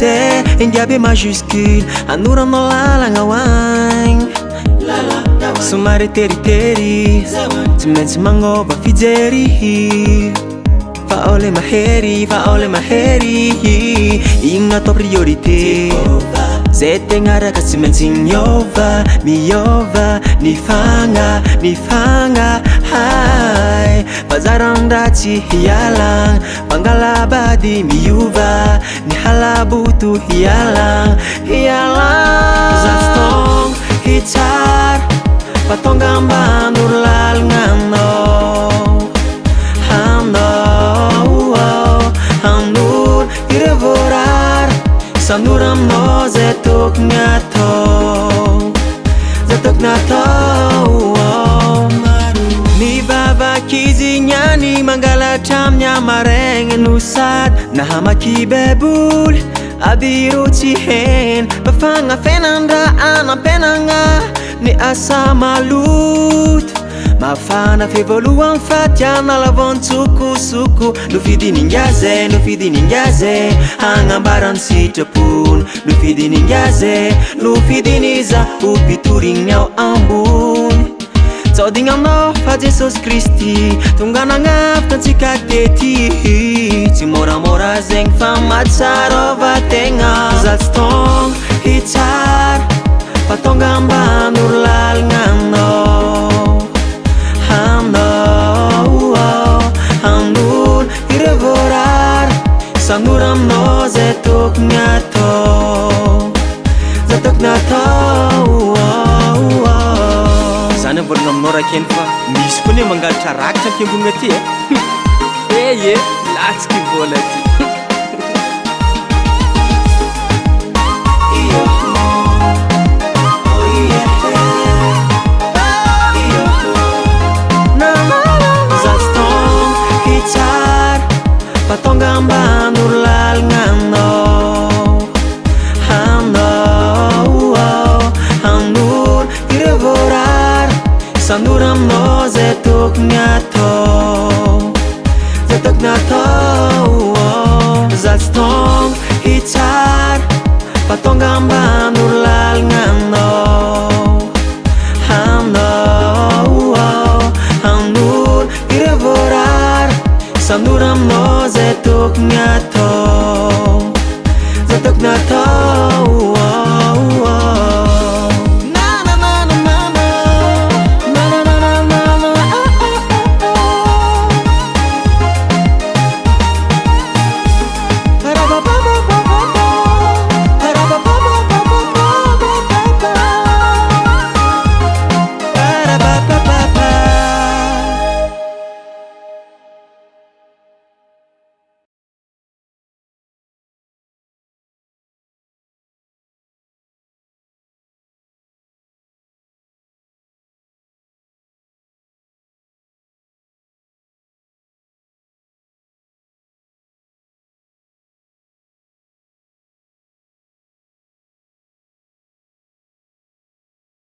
C ingaby majuscule anoranao lalagna hoagny somary teritery tsy maintsy magnova fijery fa ao le mahery igny atao priorité zay tegna raka tsy maintsy miova nifagna hay bazaran-dratsy hialagna mangalabady miova ny halabutu hialagna zastong hitsara fa tonga ambanor lalagnagnao hanor irevorar sanor aminao zay tokony atao mivavakizy niany mangalatra amin'ny amaregny no sady nahamaky baiboly abiro tsy heny bafagna fenandra anampenagna ny asa maloto mafana fivoalohan'ny fatiana lavontsokosoko nofidiningaze hagnambarany sitrapony nofidiniza opitorigny ao ambony tsaodigna aminao fa Jesosy Kristy tonga nagnavitra antsika tety tsy moramora zegny fa mahatsiarôvategna zatsy hitsara fa tonga ambanor lalagnagnao hanor irevorar sanor aminao zay tokony atao zany volagna aminao rakeny fa misy koa ne mangalatra rakitra ampiangonana ty latsiky vola ty